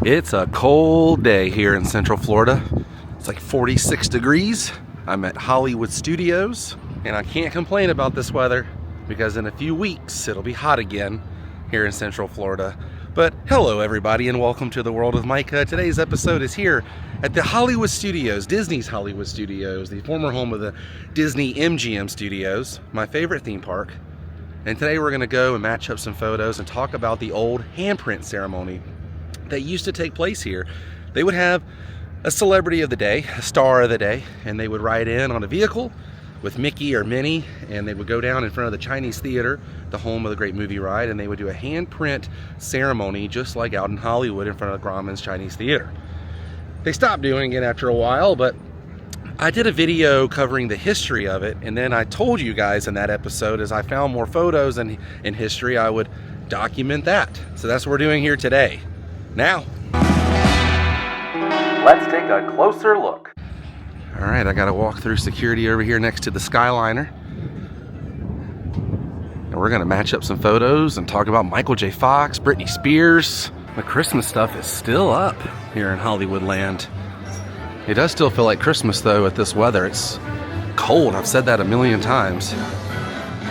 It's a cold day here in Central Florida. It's like 46 degrees. I'm at Hollywood Studios, and I can't complain about this weather because in a few weeks it'll be hot again here in Central Florida. But hello everybody, and welcome to the World of Micah. Today's episode is here at the Hollywood Studios, Disney's Hollywood Studios, the former home of the Disney-MGM studios, my favorite theme park. And today we're gonna go and match up some photos and talk about the old handprint ceremony that used to take place here. They would have a celebrity of the day, a star of the day, and they would ride in on a vehicle with Mickey or Minnie, and they would go down in front of the Chinese Theater, the home of the great movie ride, and they would do a handprint ceremony just like out in Hollywood in front of Grauman's Chinese Theater. They stopped doing it after a while, but I did a video covering the history of it, and then I told you guys in that episode, as I found more photos in history, I would document that. So that's what we're doing here today. Now, let's take a closer look. All right, I gotta walk through security over here next to the Skyliner. And we're gonna match up some photos and talk about Michael J. Fox, Britney Spears. The Christmas stuff is still up here in Hollywood land. It does still feel like Christmas though with this weather. It's cold, I've said that a million times.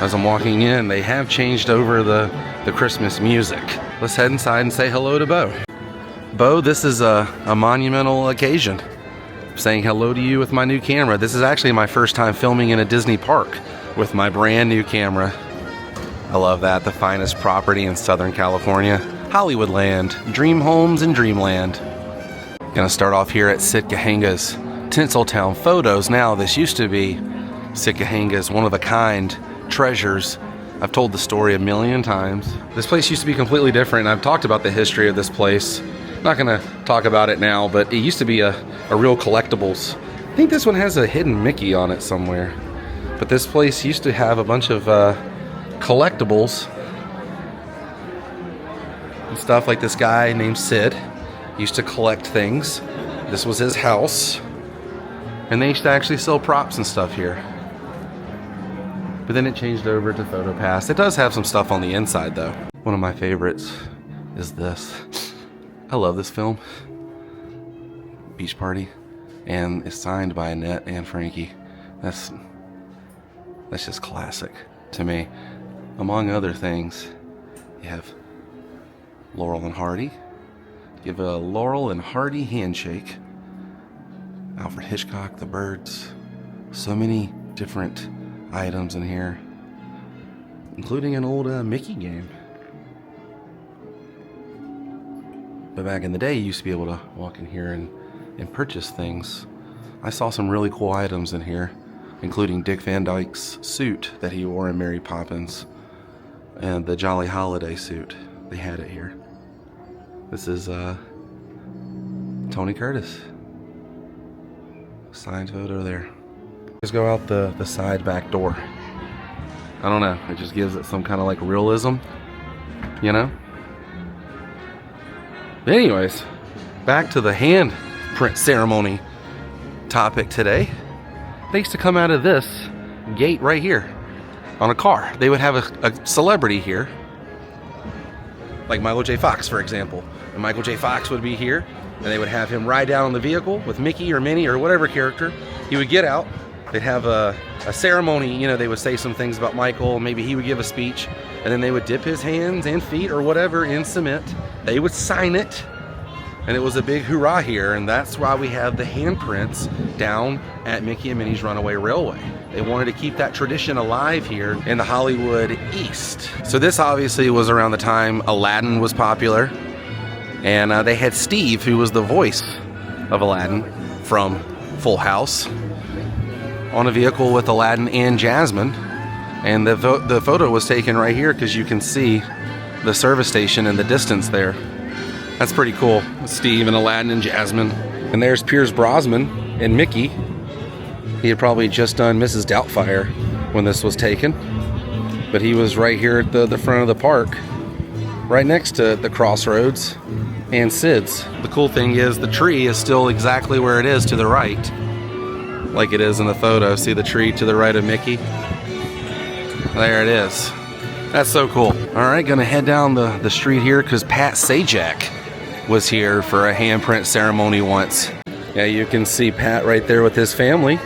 As I'm walking in, they have changed over the Christmas music. Let's head inside and say hello to Bo. Bo, this is a monumental occasion. I'm saying hello to you with my new camera. This is actually my first time filming in a Disney park with my brand new camera. I love that, the finest property in Southern California. Hollywood land, dream homes and dreamland. Gonna start off here at Sitka Hanga's Tinseltown Photos. Now, this used to be Sitka Hanga's one-of-a-kind treasures. I've told the story a million times. This place used to be completely different, and I've talked about the history of this place. I'm not gonna talk about it now, but it used to be a real collectibles. I think this one has a hidden Mickey on it somewhere. But this place used to have a bunch of collectibles and stuff. Like this guy named Sid used to collect things. This was his house, and they used to actually sell props and stuff here. But then it changed over to PhotoPass. It does have some stuff on the inside though. One of my favorites is this. I love this film, Beach Party, and it's signed by Annette and Frankie. That's just classic to me. Among other things, you have Laurel and Hardy. Give a Laurel and Hardy handshake. Alfred Hitchcock, the Birds. So many different items in here, including an old Mickey game. But back in the day, you used to be able to walk in here and purchase things. I saw some really cool items in here, including Dick Van Dyke's suit that he wore in Mary Poppins, and the Jolly Holiday suit. They had it here. This is Tony Curtis. Signed photo there. Just go out the side back door. I don't know, it just gives it some kind of like realism, you know? But anyways, back to the handprint ceremony topic today. They used to come out of this gate right here on a car. They would have a celebrity here, like Michael J. Fox, for example. And Michael J. Fox would be here, and they would have him ride down on the vehicle with Mickey or Minnie or whatever character. He would get out. They'd have a ceremony, you know, they would say some things about Michael, maybe he would give a speech, and then they would dip his hands and feet or whatever in cement. They would sign it, and it was a big hoorah here, and that's why we have the handprints down at Mickey and Minnie's Runaway Railway. They wanted to keep that tradition alive here in the Hollywood East. So this obviously was around the time Aladdin was popular, and they had Steve, who was the voice of Aladdin from Full House, on a vehicle with Aladdin and Jasmine. And the photo was taken right here because you can see the service station in the distance there. That's pretty cool. Steve and Aladdin and Jasmine. And there's Pierce Brosnan and Mickey. He had probably just done Mrs. Doubtfire when this was taken. But he was right here at the front of the park, right next to the Crossroads and Sid's. The cool thing is the tree is still exactly where it is to the right, like it is in the photo. See the tree to the right of Mickey? There it is. That's so cool. All right, gonna head down the street here because Pat Sajak was here for a handprint ceremony once. Yeah, you can see Pat right there with his family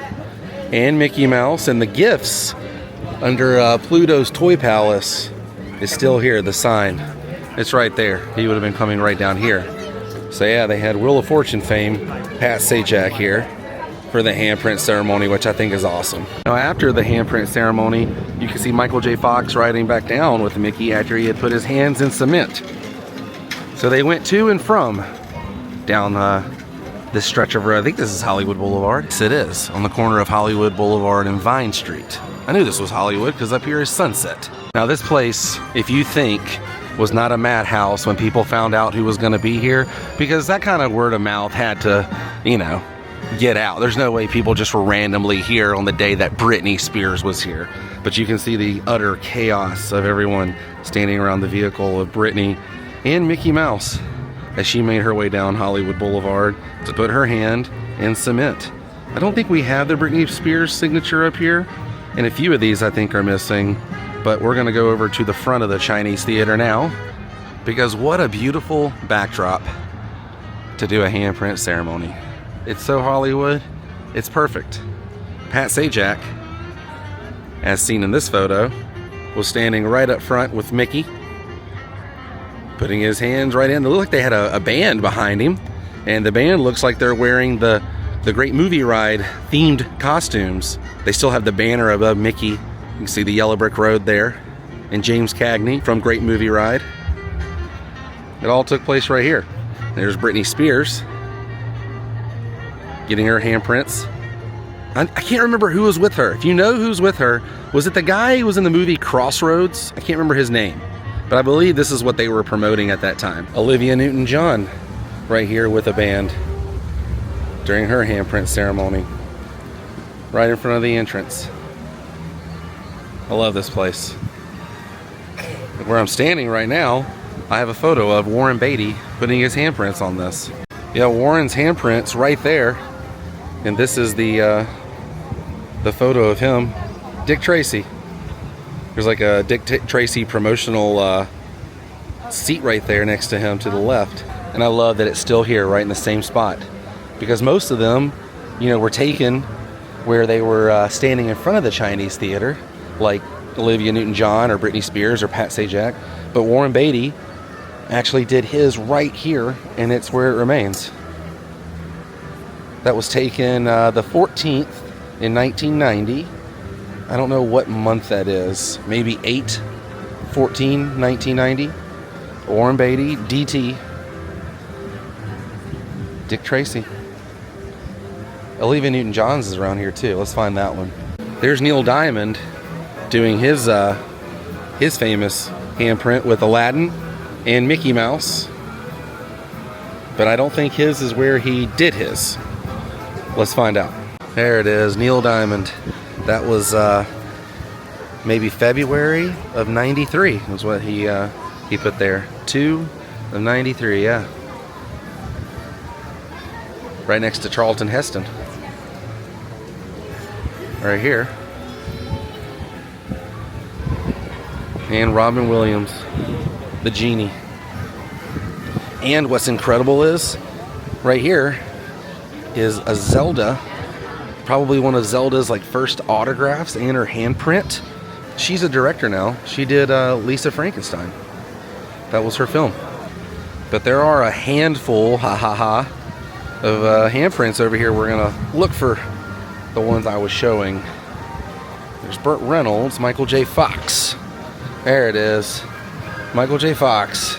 and Mickey Mouse, and the gifts under Pluto's Toy Palace is still here, the sign. It's right there. He would have been coming right down here. So yeah, they had Wheel of Fortune fame Pat Sajak here for the handprint ceremony, which I think is awesome. Now after the handprint ceremony, you can see Michael J. Fox riding back down with Mickey after he had put his hands in cement. So they went to and from down this stretch of road. I think this is Hollywood Boulevard. Yes, it is, on the corner of Hollywood Boulevard and Vine Street. I knew this was Hollywood because up here is Sunset. Now this place, if you think, was not a madhouse when people found out who was going to be here, because that kind of word of mouth had to, you know, get out. There's no way people just were randomly here on the day that Britney Spears was here. But you can see the utter chaos of everyone standing around the vehicle of Britney and Mickey Mouse as she made her way down Hollywood Boulevard to put her hand in cement. I don't think we have the Britney Spears signature up here, and a few of these I think are missing, but we're gonna go over to the front of the Chinese Theater now, because what a beautiful backdrop to do a handprint ceremony. It's so Hollywood, it's perfect. Pat Sajak, as seen in this photo, was standing right up front with Mickey, putting his hands right in. They look like they had a band behind him, and the band looks like they're wearing the Great Movie Ride themed costumes. They still have the banner above Mickey. You can see the yellow brick road there, and James Cagney from Great Movie Ride. It all took place right here. There's Britney Spears getting her handprints. I can't remember who was with her. If you know who's with her, was it the guy who was in the movie Crossroads? I can't remember his name, but I believe this is what they were promoting at that time. Olivia Newton-John right here with a band during her handprint ceremony, right in front of the entrance. I love this place. Where I'm standing right now, I have a photo of Warren Beatty putting his handprints on this. Yeah, Warren's handprints right there, and this is the photo of him, Dick Tracy. There's like a Dick Tracy promotional seat right there next to him to the left. And I love that it's still here, right in the same spot. Because most of them, you know, were taken where they were standing in front of the Chinese Theater, like Olivia Newton-John or Britney Spears or Pat Sajak. But Warren Beatty actually did his right here, and it's where it remains. That was taken the 14th in 1990. I don't know what month that is. Maybe 8/14/1990. Warren Beatty, DT. Dick Tracy. Olivia Newton-John's is around here too. Let's find that one. There's Neil Diamond doing his famous handprint with Aladdin and Mickey Mouse. But I don't think his is where he did his. Let's find out. There it is, Neil Diamond. That was maybe February of '93 was what he put there. 2 of '93, yeah. Right next to Charlton Heston. Right here. And Robin Williams, the genie. And what's incredible is, right here is a Zelda, probably one of Zelda's like first autographs and her handprint. She's a director now. She did Lisa Frankenstein. That was her film. But there are a handful, of handprints over here. We're gonna look for the ones I was showing. There's Burt Reynolds, Michael J. Fox. There it is, Michael J. Fox.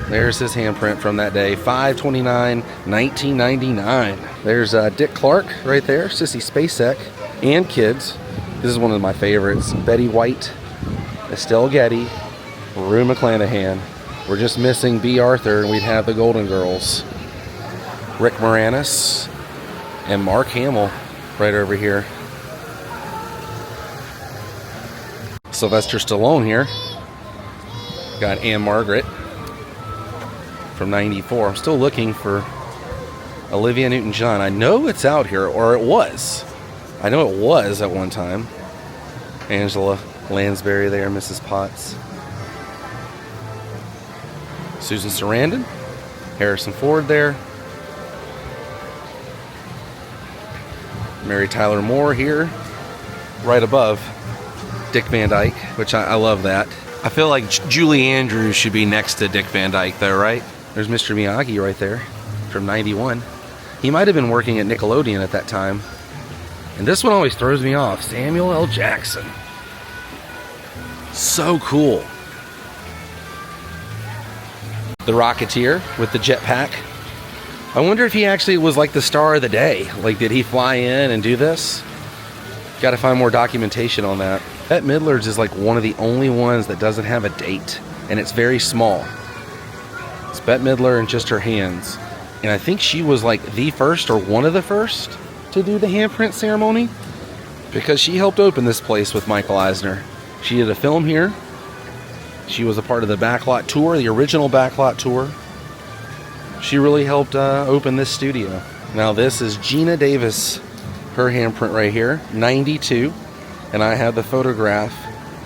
There's his handprint from that day, 5/29/1999. There's Dick Clark right there, Sissy Spacek, and kids. This is one of my favorites. Betty White, Estelle Getty, Rue McClanahan. We're just missing B. Arthur, and we'd have the Golden Girls. Rick Moranis and Mark Hamill right over here. Sylvester Stallone here. Got Anne Margaret from '94. I'm still looking for Olivia Newton-John. I know it's out here, or it was. I know it was at one time. Angela Lansbury there, Mrs. Potts. Susan Sarandon. Harrison Ford there. Mary Tyler Moore here, right above Dick Van Dyke, which I love that. I feel like Julie Andrews should be next to Dick Van Dyke though, right? There's Mr. Miyagi right there from 91. He might have been working at Nickelodeon at that time. And this one always throws me off. Samuel L. Jackson. So cool. The Rocketeer with the jetpack. I wonder if he actually was like the star of the day. Like, did he fly in and do this? Got to find more documentation on that. Bette Midler's is like one of the only ones that doesn't have a date, and it's very small. It's Bette Midler and just her hands. And I think she was like the first or one of the first to do the handprint ceremony, because she helped open this place with Michael Eisner. She did a film here. She was a part of the Backlot Tour, the original Backlot Tour. She really helped open this studio. Now this is Gina Davis, her handprint right here, 92. And I have the photograph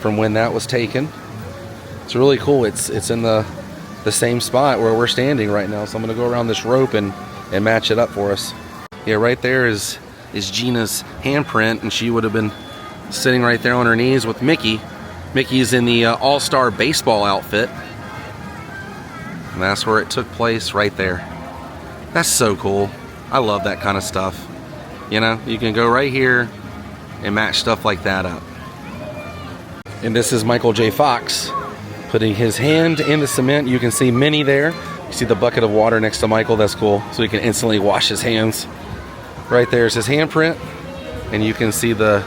from when that was taken. It's really cool. It's in the same spot where we're standing right now. So I'm gonna go around this rope and match it up for us. Yeah, right there is Gina's handprint, and she would have been sitting right there on her knees with Mickey. Mickey's in the all-star baseball outfit. And that's where it took place, right there. That's so cool. I love that kind of stuff. You know, you can go right here and match stuff like that up. And this is Michael J. Fox putting his hand in the cement. You can see Minnie there. You see the bucket of water next to Michael. That's cool. So he can instantly wash his hands. Right there is his handprint. And you can see the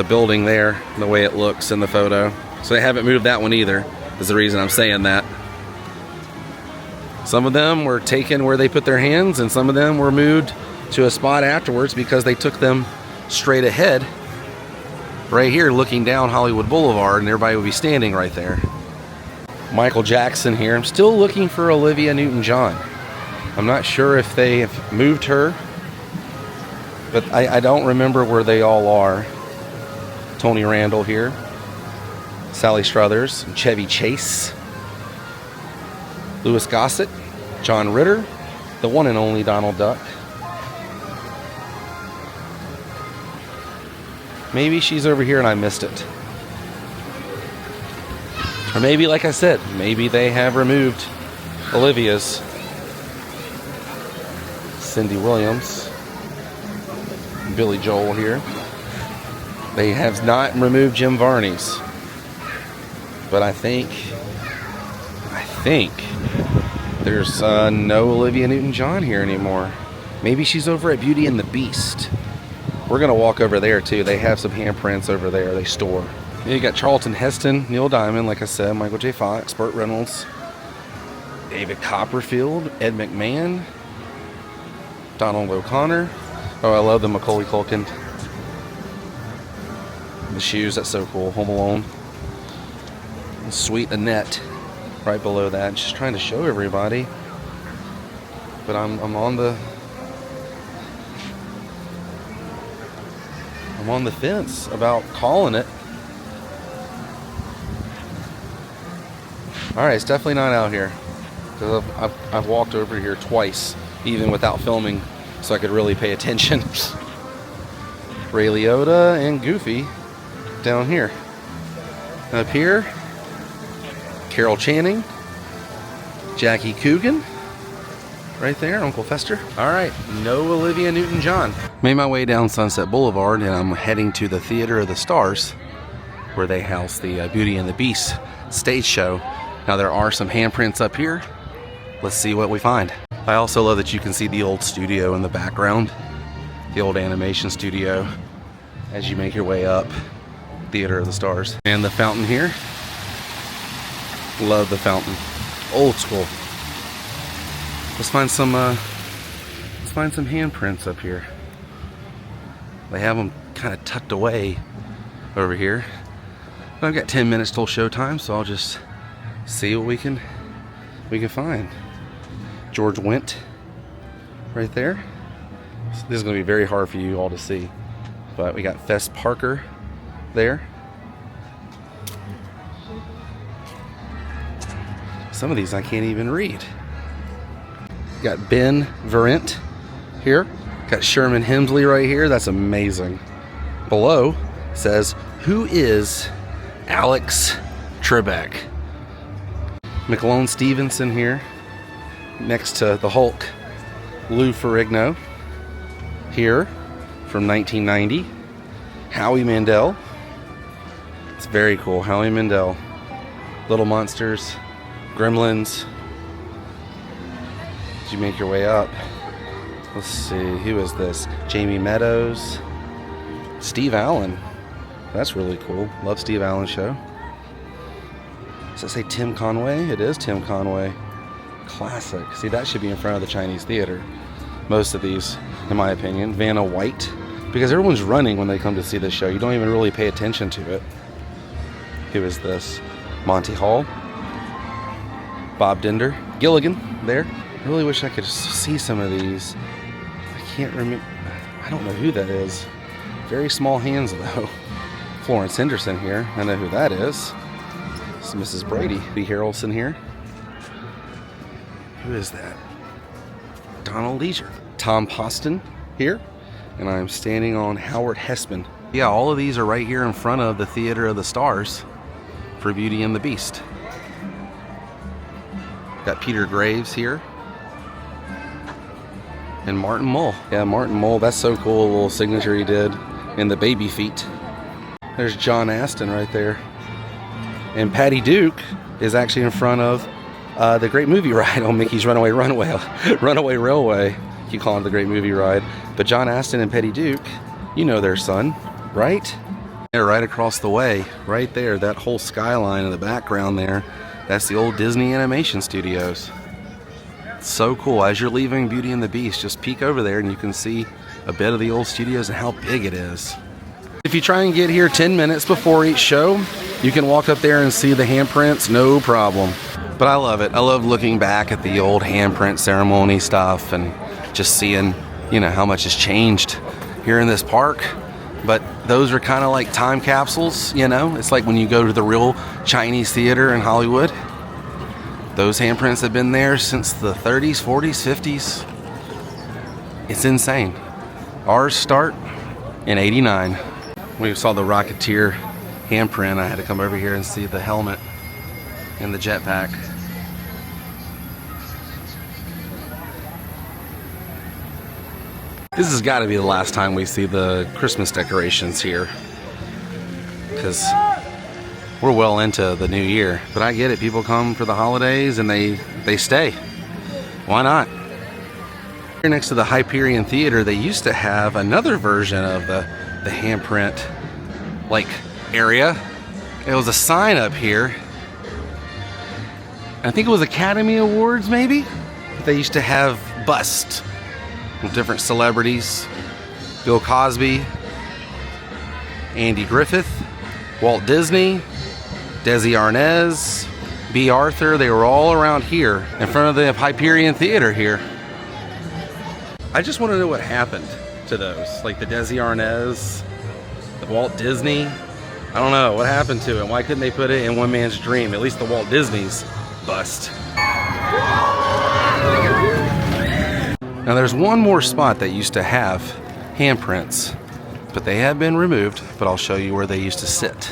building there, the way it looks in the photo. So they haven't moved that one either, is the reason I'm saying that. Some of them were taken where they put their hands, and some of them were moved to a spot afterwards because they took them straight ahead, right here looking down Hollywood Boulevard, and everybody would be standing right there. Michael Jackson here. I'm still looking for Olivia Newton-John. I'm not sure if they have moved her, but I don't remember where they all are. Tony Randall here, Sally Struthers, Chevy Chase, Louis Gossett, John Ritter, the one and only Donald Duck. Maybe she's over here and I missed it. Or maybe, like I said, maybe they have removed Olivia's. Cindy Williams, Billy Joel here. They have not removed Jim Varney's. But I think there's no Olivia Newton-John here anymore. Maybe she's over at Beauty and the Beast. We're gonna walk over there too. They have some handprints over there they store. You got Charlton Heston, Neil Diamond, like I said, Michael J. Fox, Burt Reynolds, David Copperfield, Ed McMahon, Donald O'Connor. Oh, I love the Macaulay Culkin. The shoes, that's so cool. Home Alone. And Sweet Annette, right below that. Just trying to show everybody. But I'm on the fence about calling it. All right, it's definitely not out here, because I've walked over here twice, even without filming, so I could really pay attention. Ray Liotta and Goofy down here. Up here, Carol Channing, Jackie Coogan, right there, Uncle Fester. All right, no Olivia Newton-John. Made my way down Sunset Boulevard, and I'm heading to the Theater of the Stars, where they house the Beauty and the Beast stage show. Now there are some handprints up here. Let's see what we find. I also love that you can see the old studio in the background, the old animation studio, as you make your way up Theater of the Stars. And the fountain here. Love the fountain. Old school. Let's find some handprints up here. They have them kind of tucked away over here. But I've got 10 minutes till showtime, so I'll just see what we can find. George Wendt right there. This is going to be very hard for you all to see, but we got Fess Parker there. Some of these I can't even read. Got Ben Verent here. Got Sherman Hemsley right here. That's amazing. Below says, who is Alex Trebek? McLone Stevenson here. Next to the Hulk, Lou Ferrigno. Here from 1990. Howie Mandel. It's very cool. Howie Mandel. Little Monsters. Gremlins. As you make your way up. Let's see, who is this? Jamie Meadows. Steve Allen. That's really cool. Love Steve Allen's show. Does it say Tim Conway? It is Tim Conway. Classic. See, that should be in front of the Chinese Theater. Most of these, in my opinion. Vanna White. Because everyone's running when they come to see this show. You don't even really pay attention to it. Who is this? Monty Hall. Bob Dinder. Gilligan there. I really wish I could see some of these. I can't remember. I don't know who that is. Very small hands though. Florence Henderson here. I know who that is. It's Mrs. Brady. B. Harrelson here. Who is that? Donald Leisure. Tom Poston here. And I'm standing on Howard Hessman. Yeah, all of these are right here in front of the Theater of the Stars for Beauty and the Beast. Got Peter Graves here. And Martin Mull. Yeah, Martin Mull, that's so cool. A little signature he did in the baby feet. There's John Aston right there. And Patty Duke is actually in front of the Great Movie Ride on Mickey's Runaway Railway. You call it the Great Movie Ride. But John Aston and Patty Duke, you know their son, right? They're right across the way, right there. That whole skyline in the background there, that's the old Disney Animation Studios. So cool. As you're leaving Beauty and the Beast, just peek over there and you can see a bit of the old studios and how big it is. If you try and get here 10 minutes before each show, you can walk up there and see the handprints, no problem. But I love it. I love looking back at the old handprint ceremony stuff and just seeing, you know, how much has changed here in this park. But those are kind of like time capsules, you know? It's like when you go to the real Chinese theater in Hollywood. Those handprints have been there since the 30s, 40s, 50s. It's insane. Ours start in '89. When we saw the Rocketeer handprint, I had to come over here and see the helmet and the jetpack. This has got to be the last time we see the Christmas decorations here, because we're well into the new year. But I get it, people come for the holidays and they stay. Why not? Here next to the Hyperion Theater, they used to have another version of the handprint like area. It was a sign up here. I think it was Academy Awards maybe? They used to have busts with different celebrities. Bill Cosby, Andy Griffith, Walt Disney, Desi Arnaz, B. Arthur. They were all around here in front of the Hyperion Theater here. I just want to know what happened to those. Like the Desi Arnaz, the Walt Disney. I don't know what happened to it. Why couldn't they put it in One Man's Dream? At least the Walt Disney's bust. Now there's one more spot that used to have handprints, but they have been removed, but I'll show you where they used to sit.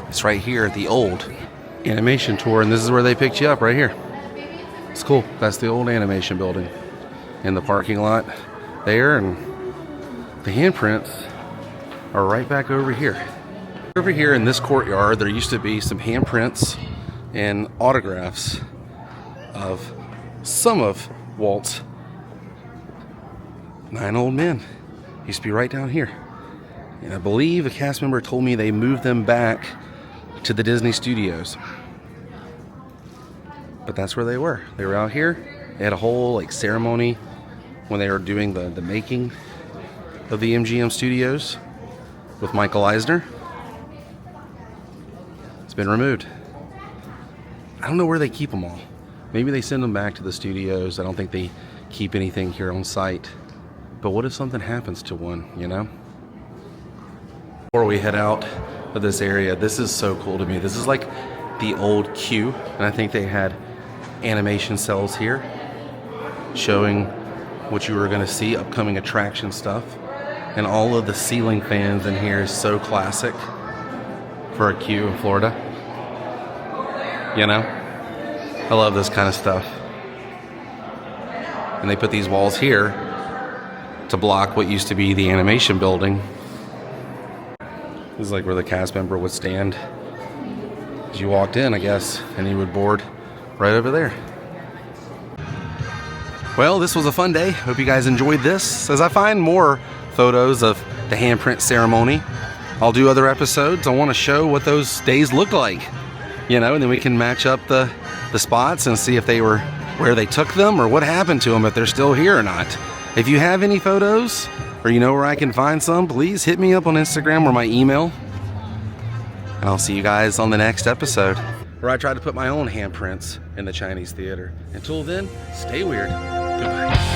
It's right here at the old animation tour, and this is where they picked you up, right here. It's cool. That's the old animation building in the parking lot there, and the handprints are right back over here. Over here in this courtyard, there used to be some handprints and autographs of some of Walt's 9 old men. Used to be right down here. And I believe a cast member told me they moved them back to the Disney Studios. But that's where they were. They were out here. They had a whole like ceremony when they were doing the making of the MGM Studios with Michael Eisner. It's been removed. I don't know where they keep them all. Maybe they send them back to the studios. I don't think they keep anything here on site. But what if something happens to one, you know? Before we head out of this area, this is so cool to me. This is like the old queue, and I think they had animation cells here. showing what you were going to see, upcoming attraction stuff. And all of the ceiling fans in here is so classic for a queue in Florida. You know? I love this kind of stuff. And they put these walls here to block what used to be the animation building. This is like where the cast member would stand as you walked in, I guess, and you would board right over there. Well, this was a fun day. Hope you guys enjoyed this. As I find more photos of the handprint ceremony, I'll do other episodes. I want to show what those days looked like, you know, and then we can match up the spots and see if they were where they took them or what happened to them, if they're still here or not. If you have any photos or you know where I can find some, please hit me up on Instagram or my email. And I'll see you guys on the next episode, where I try to put my own handprints in the Chinese theater. Until then, stay weird. Goodbye.